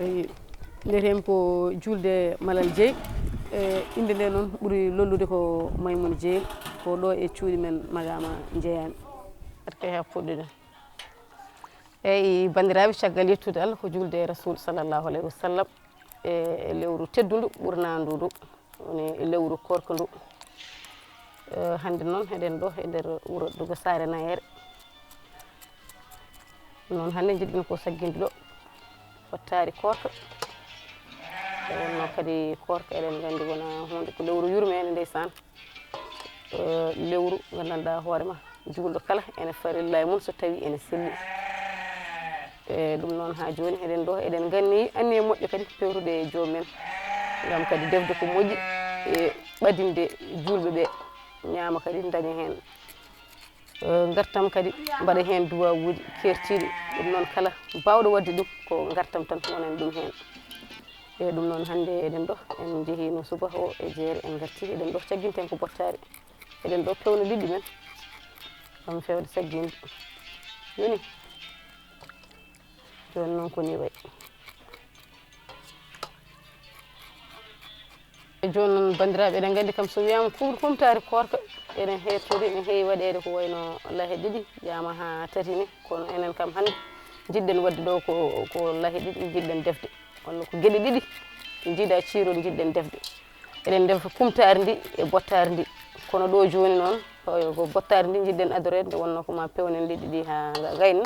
eyi ndeten ko julde Malal Dieye inde nde noon ɓuri lollude ko Maymouna Dieye ko ɗo e cuuɗi men Mariama Jeeyani aɗa ha puɗɗiɗen eyyi bandiraɓe caggal yettude Allah ko julde Rasul sallllahu alayhi wa sallam e lewru teddudu ɓurnadu ndu woni lewru korka ndu hande noon eɗen ɗo e nder wuuro Douga Sare Nayere noon hande jiɗɗen ko sagginde ɗo wattari korka wonno kadi korka eɗen gandi wona hunde ko lewru yurmede ndeysan lewru gandanɗa hoorema julɗo kala ene farilla e mum so tawi ene selli e ɗum noon ha joni eɗen ɗo eɗen ganni anniye moƴƴo kadi pewtude e jomumen gam kadi defde ko moƴƴi e ɓadinde julɓeɓe ñaama kadi daña hen gartam kadi mbaɗa hen duwawuji kertiɗi ɗum noon kala bawɗo wadde ɗum ko gartam tan wonani ɗum hen e ɗum noon hande eɗen ɗo en jeehino suba o e jeere en garti eɗen ɗo cagguinten ko bottari eɗen ɗo pewno liɗɗi men gam fewde sagginde joni joni noon koni wayi e joni noon bandiraɓe eɗen gandi kam so wiyama kumtari korka eɗen hettode ene heewi waɗede ko wayno laahe ɗiɗi ƴama ha tati ni kono enen kam hande jiɗɗen wadde ɗo ko laahe ɗiɗi jiɗɗen defde walla ko gueɗe ɗiɗi jiiɗa ciirol jiɗɗen defde eɗen defa kumtari ndi e bottari ndi kono ɗo joni noon ko bottari ndi jiɗɗen adorede nde wonno ko ma pewnen liɗɗi ɗi ha gayna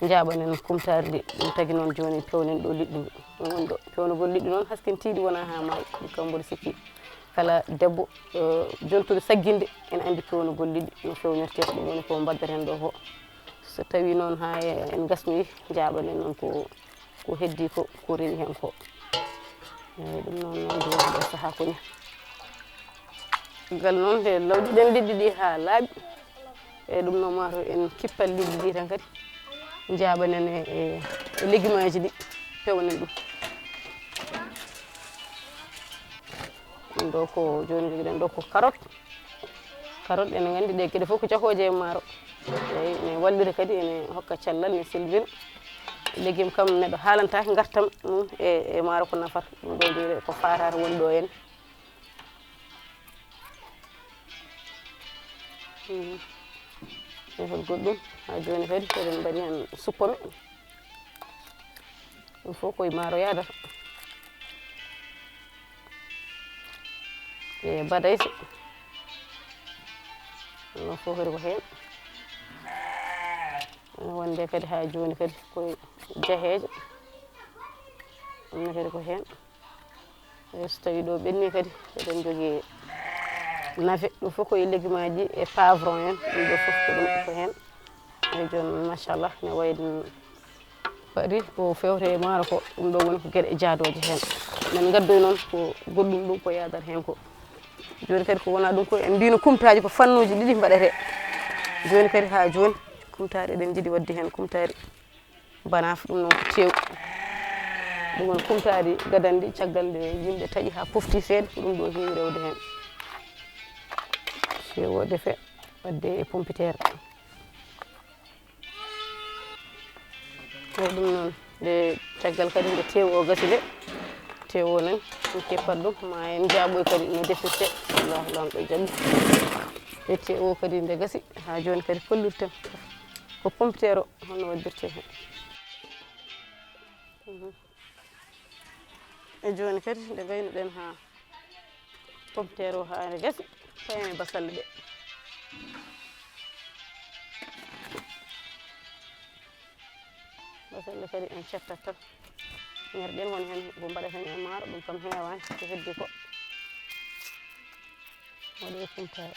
jaaɓanen kumtari ndi ɗum tagui noon joni pewnen ɗo liɗɗi ndi ɗum woni ɗo pewnugol liɗɗi noon haskentiɗi wona ha maayi ɗum kam mboɗo sikki kala debbo jontuɗo sagginde ene andi pewnugol liɗɗi no fewnirte ɗum woni ko baddaten ɗo ko so tawi noon ha en gasnoyi jaaɓanen noon ko heddi ko rewi hen ko eyyi ɗum noon noon joni ɗo saaha koni gal noon nde lawƴiɗen liɗɗi ɗi ha laaɓi eyyi ɗum noon mataw en kippal liɗɗi ɗi tan kadi jaaɓanen e légume aji ɗi pewnen ɗum ɗum ɗo ko joni joguiɗen ɗo ko carotte carotte ene gandi ɗe gueɗe foof ko jahoje e maaro eyyi ene wallira kadi ene hokka cellal ne selvina légume kam neɗɗo haalantaki gartam mum e maaro ko nafata ɗum ɗo joguiɗen ko fatata woni ɗo henna e hol goɗɗum ha joni kadi eɗen mbaɗi hen suppome ɗum foof koye maaro yadata e badayse ɗum foof kadi ko hen wonde kadi ha joni kadi koye jaheje ɗumne kadi ko hen so tawi ɗo ɓenni kadi eɗen jogui navet ɗum foof koye légume aji e pavron en ɗum ɗo foof ko ɗum ko hen eyyi joni noon machallah ne wayno waɗi ko fewte e maaro ko ɗum ɗo woni ko gueɗe jaadoje hen men gaddoy noon ko goɗɗum ɗum ko yadata hen ko joni kadi ko wona ɗum ko en mbino kumtaji ko fannuji ɗiɗi mbaɗete joni kadi ha joni kumtari eɗen jiiɗi wadde hen kumtari banafa ɗum noon ko tew ɗum woni kumtari gadandi caggal nde yimɓe taaƴi ha pofti seeɗa ko ɗum ɗo heewi rewde hen tew o deefe wadde e pompiterre eyyi ɗum noon nde caggal kadi nde tew o gasi nde tew o nani en keppat ɗum ma en jaaɓoy kadi no defirte Allahu lamɗo jaaɓi e tew o kadi nde gasi ha joni kadi kollirten ko pompiterre o holno waɗirte hen e joni kadi nde gaynuɗen ha pompiterre o ha nde gasi payen e basalle ɗe basalle kadi en cettat tan ñerɗen woni hen ko mbaɗeten e maaro ɗum kam hewani ko heddi ko waɗe kumtare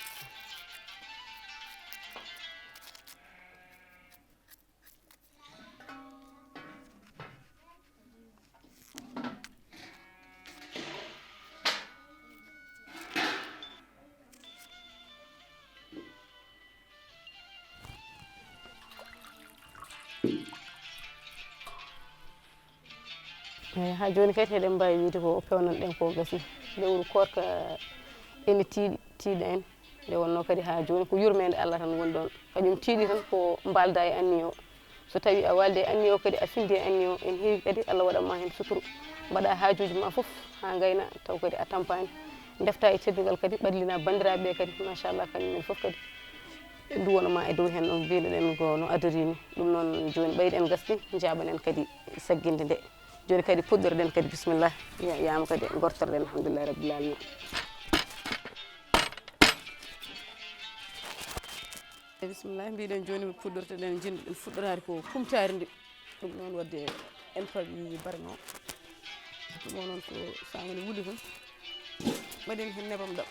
eyyi ha joni kadi eɗen mbawi wiide ko pewnan ɗen ko gasi lewru korka ene tiiɗa en nde wonno kadi ha joni ko yurmede Allah tan woni ɗon kañum tiiɗi tan ko mbalda e anniye o so tawi a walde anni o kadi a findi anni o en heewi kadi Allah waɗanma hen suturu mbaɗa hajuji ma foof ha gayna taw kadi a tampani defta e teddugal kadi ɓallina bandiraɓe kadi machallah kañumen foof kadi ɓe duwonoma e dow hen no mbinoɗen ko no adori ni ɗum noon joni ɓeyden gasdi jaɓanen kadi sagginde nde joni kadi puɗɗorɗen kadi bisimillah yama kadi gortorɗen alhamdulillahi rabbil alamin bisimillah mbiɗen joni puɗɗortoɗen jinnoɗen fuɗɗorade ko kumtari ndi ɗum noon wadde en pawi barno ɗum o noon ko sawoni wuuli ton mbaɗen hen nebam ɗam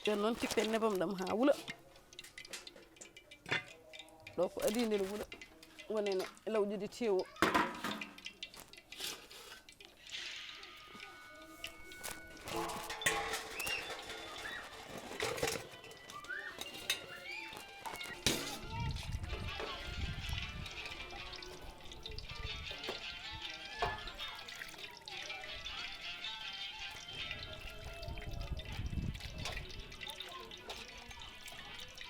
joni noon cikten nebam ɗam ha wuula ɗo ko adi nde wuula woneno lawƴude tewu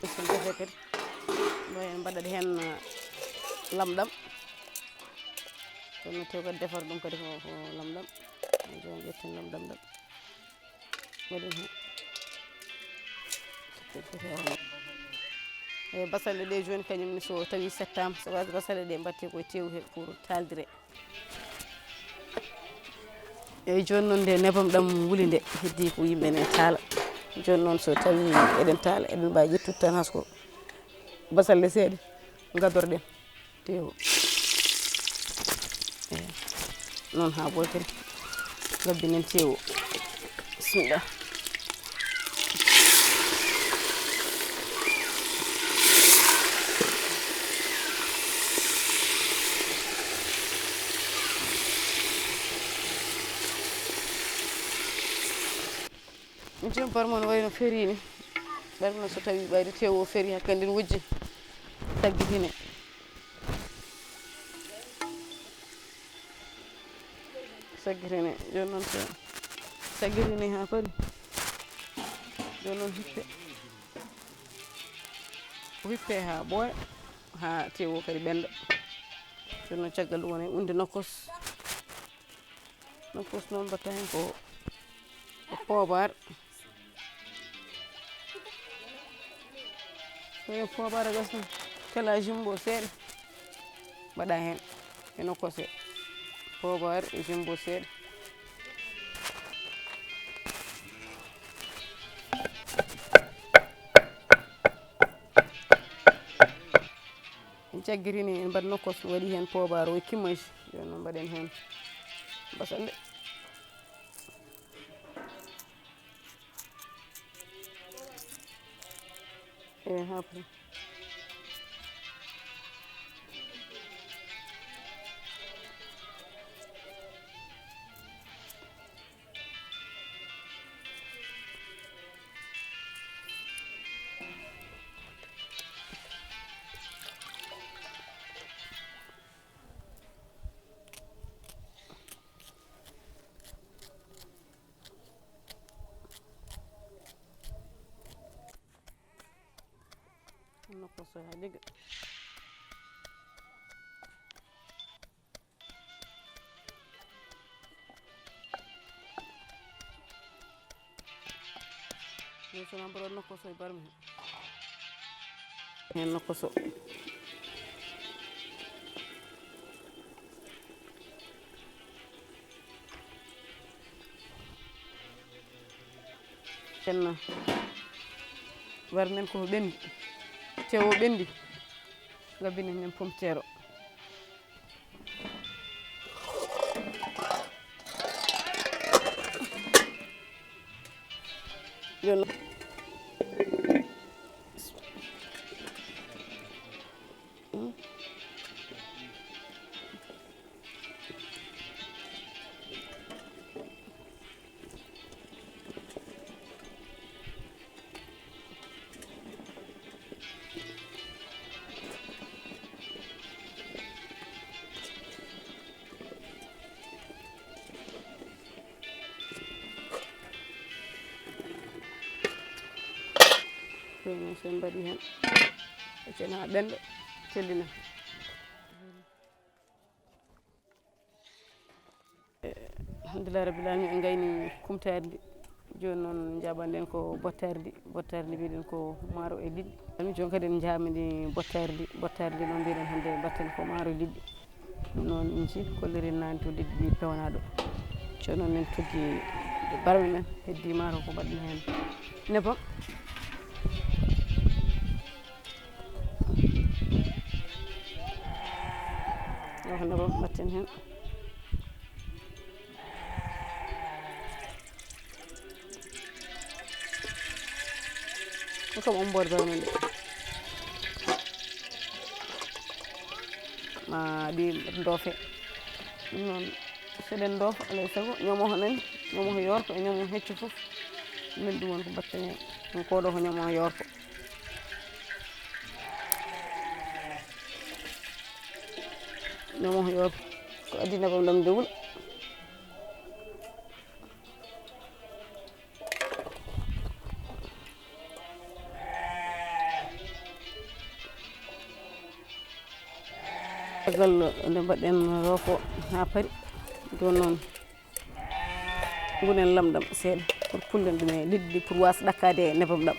o so defe kadi ɗo en mbaɗat hen lamɗam kono tew kadi defar ɗum kadi ko lamɗam joni ƴetten lamɗam ɗam waɗen hen e basalle ɗe joni kañumne so tawi settama sababu basalle ɗe mbatte koye tew he pour taldire eyyi joni noon nde nebam ɗam wuuli nde heddi ko yimɓene taala joni noon so tawi eɗen taala eɗen mbawi ƴettude tan hasko basalle seeɗa gadorɗen tewu eyi noon ha ɓoy kadi gabbinen tewu bisimillah joni barmo no wayno ferini ɓerno so tawi ɓayde tewu o feeri hakkadi ne wujji taggitine saggitine joni noon so saggitini ha paari joni noon hippe ha ɓooya ha tewu o kadi ɓenda joni noon caggal ɗum wona unde nokkos noon mbatta hen ko pobar so pobar a gasni kala jumbo seeɗa mbaɗa hen e nokkos he pobar e jumbo seeɗa en caggirini en mbaɗi nokkos waɗi hen pobar o kimmaysi joni noon mbaɗen hen basalle eyi ha paari nokkos o ha ligga min sona mbaɗa nokkoso e barmi hen nokkoso en war men ko ɓendi tewo ɓendi gabbinen men pomtero joni kono sen mbaɗi hen ɓeccen ha ɓenda cellinen. Alhamdulillah rabbil alamin en gayni kumtari ndi joni noon jaɓanɗen ko bottari ndi mbiɗen ko maaro e liɗɗi ami joni kadi en jaamini bottari ndi noon mbiɗen hannde batten ko maaro e liɗɗi ɗum noon in ji kolliren nani to liɗɗi ɗi pewna ɗo joni noon min tuggi barme men heddi maaro ko mbaɗen hen nebam ko nebam mbatten hen ko kam omborde barmen ɗe ma ɗi doofe ɗum noon seɗen doofa alay saago ñamoho nani ñamoho yorko e ñamoho hecco foof min ɗum woni ko mbatten hen ɗum koɗo ko ñamoho yorko ñamoho yorko ko addi nebam ɗam nde wuula caggal nde mbaɗɗen roko ha paari joni noon gunen lamɗam seeɗa pour pullen ɗum e liɗɗi ɗi pour wasa ɗakkade e nebam ɗam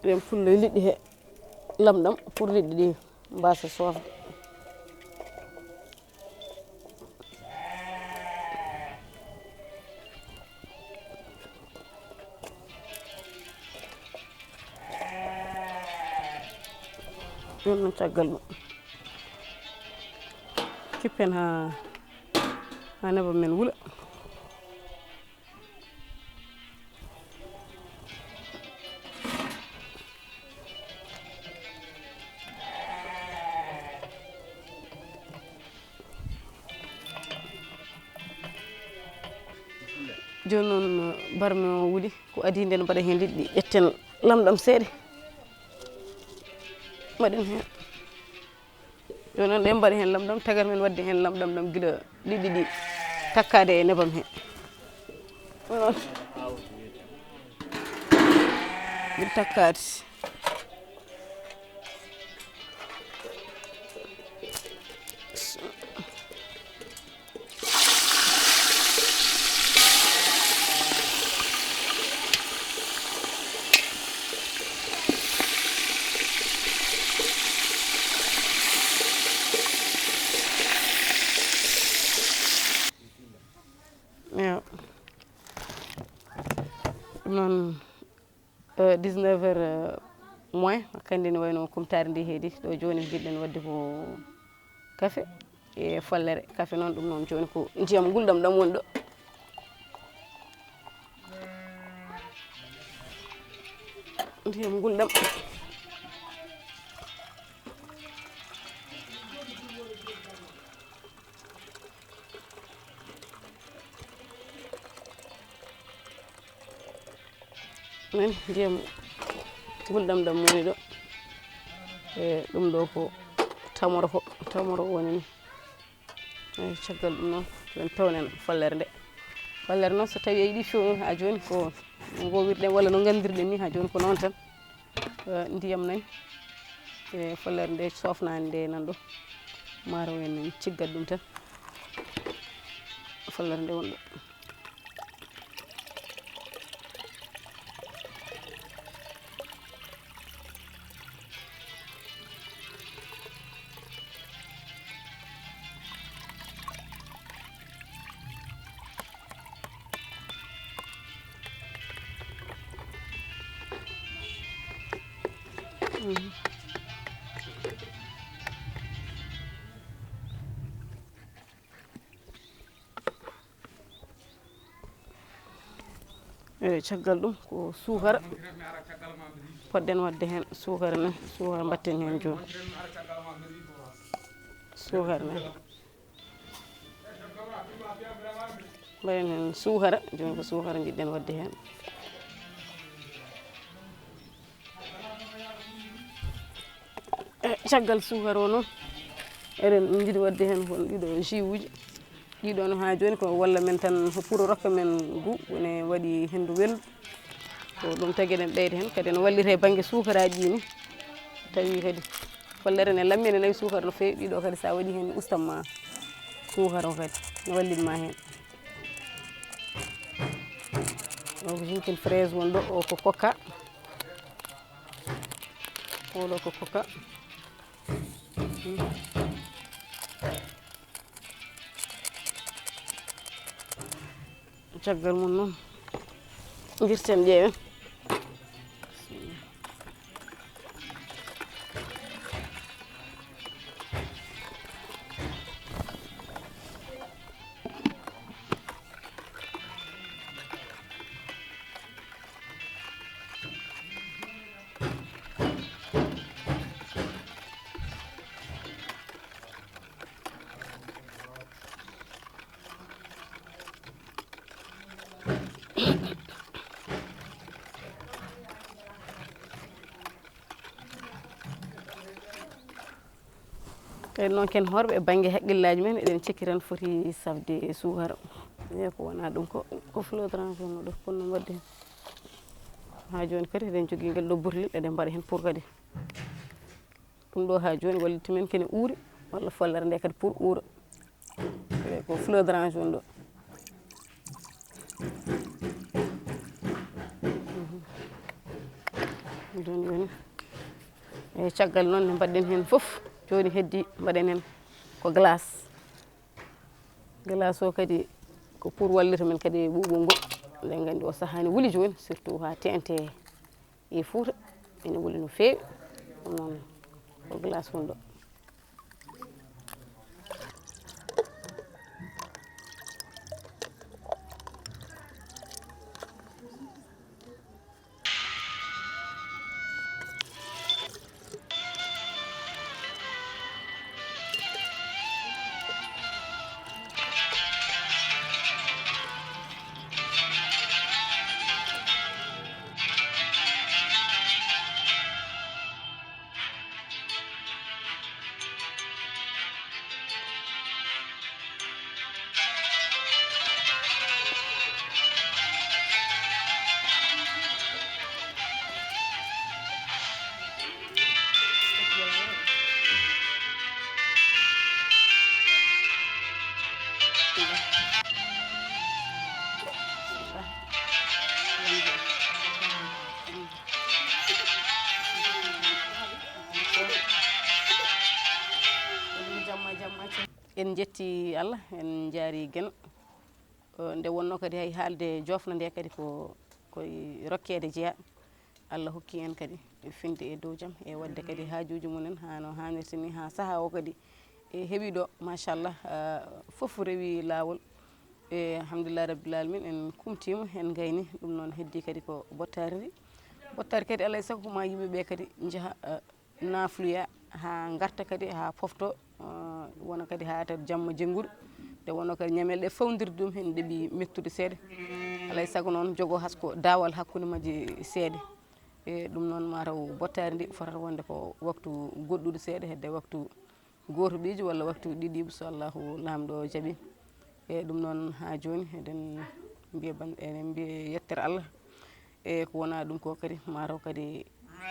eɗen pulla e liɗɗi he lamɗam pour liɗɗi ɗi mbasa sofde joni noon caggal mum kippen ha nebam men wuula joni noon barme o wuuli ko adi nden mbaɗa hen liɗɗi ƴetten lamɗam seeɗa mbaɗen hen joni noon ɗen mbaɗa hen lamɗam tagat men wadde hen lamɗam ɗam guila liɗɗi ɗi takkade e nebam he guila takkade ɗum noon 19 heures moins kandi ne wayno kumtari ndi heedi ɗo joni jiɗɗen wadde ko café e follere café noon ɗum noon joni ko ndiyam gulɗam ɗam woni ɗo ndiyam gulɗam nani ndiyam gulɗam ɗam woni ɗo e ɗum ɗo ko tamoro woni ni eyi caggal ɗum noon joni tawnen follere nde follere noon so tawi a yiiɗi fewnude ha joni ko no gowirɗen walla no gandirɗen ni ha joni ko noon tan ndiyam nani e follere nde sofnani nde nanɗo maaro en ciggat ɗum tan follere nde woni ɗo eyi caggal ɗum ko sukara poɗɗen wadde hen sukara men sukara mbatten hen joni sukara men mbaɗen hen sukara joni ko sukara jiɗɗen wadde hen caggal sukar o noon eɗen jiiɗi wadde hen kon ɗiɗo jus uji ɗiɗo no ha joni ko walla men tan pour rokka men goût ene waɗi hendu welndu ko ɗum tagui eɗen ɓeyda hen kadi ene wallita e banggue sukaraji ɗi ni tawi kadi follere ne lammi ene nawi sukara no fewi ɗiɗo kadi sa waɗi hen ustanma sukara o kadi ne wallitma hen o ko jus fraise wonɗo o ko coca oɗo ko coca caggal mum noon guirten ƴeewen kadi noon ken horɓe e banggue haqqillaji men eɗen cikki tan foti safde sukara e ko wona ɗum ko fleur d'oranger no ɗo ponno wadde hen ha joni kadi eɗen jogui guel ɗo burlel eɗen mbaɗa hen pour kadi ɗum ɗo ha joni walliti men kene uuri walla follere nde kadi pour uura ko fleur d'oranger woni ɗo joni woni eyyi caggal noon nde mbaɗɗen hen foof joni heddi mbaɗen hen ko glace glace o kadi ko pour wallita men kadi e ɓuɓol ngol eɗen gandi o saaha ne wuuli joni surtout ha teeŋte e Fouta ene wuuli no fewi ɗum noon ko glace woni ɗo en jetti Allah en jaari Gueno nde wonno kadi hay haalde jofna nde kadi ko koye rokkede jeeya Allah hokki en kadi finde e dow jaam e wadde kadi hajuji mumen hano hannirta ni ha saaha o kadi e heeɓi ɗo machallah foof reewi lawol e alhamdulillah rabbil alamin en kumtima en gayni ɗum noon heddi kadi ko bottari ndi bottari kadi alay saago ko ma yimɓeɓe kadi jaaha nafloya ha garta kadi ha pofto wona kadi ha taw jamma jengguɗo nde wonno kadi ñamele ɗe fawodira ɗum hen ɗeeɓi mettude seeɗa alay saago noon jogo hasko dawal hakkude majji seeɗa e ɗum noon mataw bottari ndi fotata wonde ko waktu goɗɗuɗo seeɗa hedde waktu gotoɓeji walla waktu ɗiɗiɓe so Allahu lamɗo jaaɓi e ɗum noon ha joni eɗen mbiya eɗen mbiya yettere Allah e ko wona ɗum ko kadi mataw kadi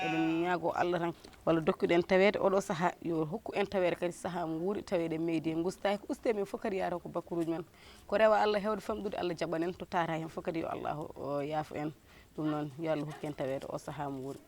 eɗen ñaago Allah tan walla dokkuɗen tawede oɗo saaha yo hokku en tawede kadi saaha mo wuuri taweɗen meidi en gustaki uste men foof kadi yataw ko bakkuruji men ko rewa Allah hewde famɗude Allah jaɓanen to tara hen foof kadi yo Allahu yaafo en ɗum noon yo Allah hokku en tawede o saaha mo wuuri